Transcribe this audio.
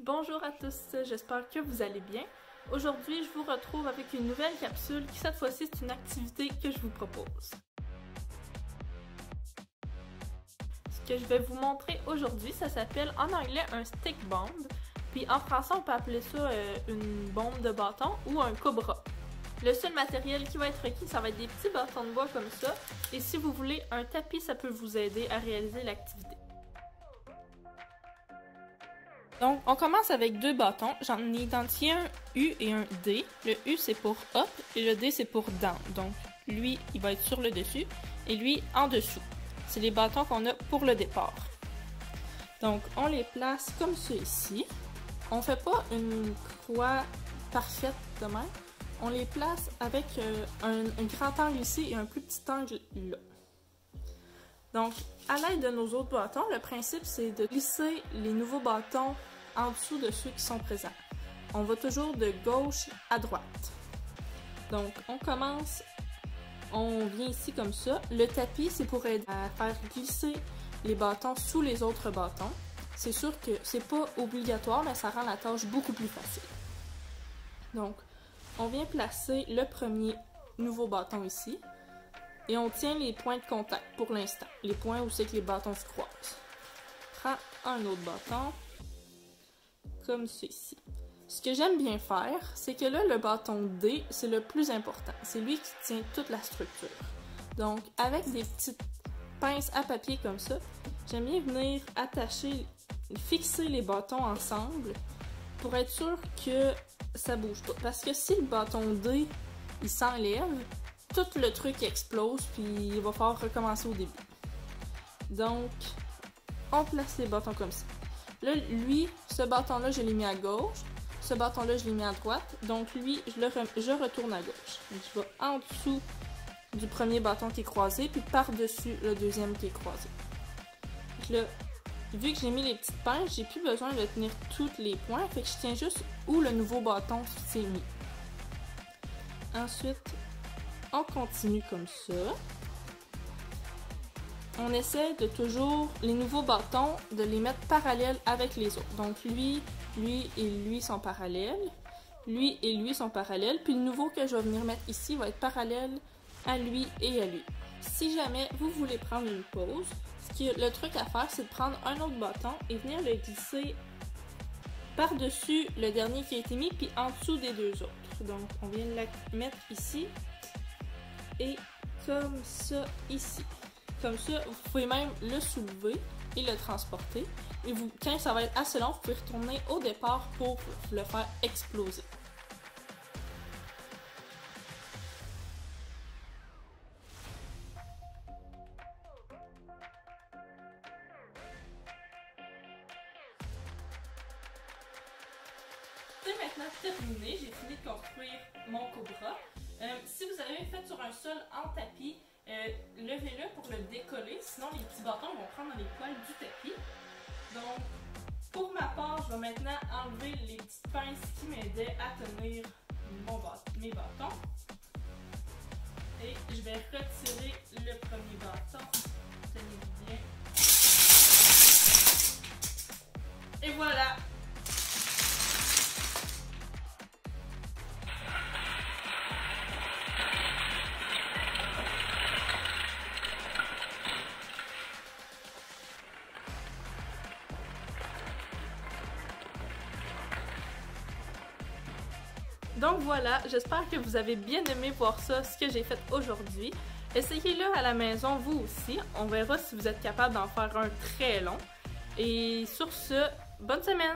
Bonjour à tous, j'espère que vous allez bien. Aujourd'hui, je vous retrouve avec une nouvelle capsule qui cette fois-ci c'est une activité que je vous propose. Ce que je vais vous montrer aujourd'hui, ça s'appelle en anglais un stick bomb, puis en français on peut appeler ça une bombe de bâton ou un cobra. Le seul matériel qui va être requis, ça va être des petits bâtons de bois comme ça, et si vous voulez un tapis, ça peut vous aider à réaliser l'activité. Donc, on commence avec deux bâtons. J'en ai identifié un U et un D. Le U, c'est pour up et le D, c'est pour down. Donc, lui, il va être sur le dessus et lui, en dessous. C'est les bâtons qu'on a pour le départ. Donc, on les place comme ceci. On fait pas une croix parfaite de même. On les place avec un grand angle ici et un plus petit angle là. Donc, à l'aide de nos autres bâtons, le principe, c'est de glisser les nouveaux bâtons en dessous de ceux qui sont présents. On va toujours de gauche à droite. Donc, on commence, on vient ici comme ça. Le tapis, c'est pour aider à faire glisser les bâtons sous les autres bâtons. C'est sûr que c'est pas obligatoire, mais ça rend la tâche beaucoup plus facile. Donc, on vient placer le premier nouveau bâton ici. Et on tient les points de contact pour l'instant, les points où c'est que les bâtons se croisent. Prends un autre bâton, comme ceci. Ce que j'aime bien faire, c'est que là, le bâton D, c'est le plus important. C'est lui qui tient toute la structure. Donc, avec des petites pinces à papier comme ça, j'aime bien venir attacher, fixer les bâtons ensemble pour être sûr que ça bouge pas. Parce que si le bâton D, il s'enlève, tout le truc explose, puis il va falloir recommencer au début. Donc, on place les bâtons comme ça. Là, lui, ce bâton-là, je l'ai mis à gauche. Ce bâton-là, je l'ai mis à droite. Donc, lui, je retourne à gauche. Donc, je vais en dessous du premier bâton qui est croisé, puis par-dessus le deuxième qui est croisé. Donc là, vu que j'ai mis les petites pinces, j'ai plus besoin de tenir tous les points. Fait que je tiens juste où le nouveau bâton s'est mis. Ensuite, on continue comme ça. On essaie de toujours, les nouveaux bâtons, de les mettre parallèles avec les autres. Donc lui et lui sont parallèles. Lui et lui sont parallèles. Puis le nouveau que je vais venir mettre ici va être parallèle à lui et à lui. Si jamais vous voulez prendre une pause, le truc à faire, c'est de prendre un autre bâton et venir le glisser par-dessus le dernier qui a été mis, puis en dessous des deux autres. Donc on vient de la mettre ici. Et comme ça ici. Comme ça, vous pouvez même le soulever et le transporter. Et quand ça va être assez long, vous pouvez retourner au départ pour le faire exploser. C'est maintenant terminé, j'ai fini de construire mon cobra. Si vous avez fait sur un sol en tapis, levez-le pour le décoller, sinon les petits bâtons vont prendre dans les poils du tapis. Donc, pour ma part, je vais maintenant enlever les petites pinces qui m'aidaient à tenir mes bâtons. Et je vais retirer le premier bâton. Tenez-vous bien. Et voilà! Donc voilà, j'espère que vous avez bien aimé voir ça, ce que j'ai fait aujourd'hui. Essayez-le à la maison, vous aussi. On verra si vous êtes capable d'en faire un très long. Et sur ce, bonne semaine!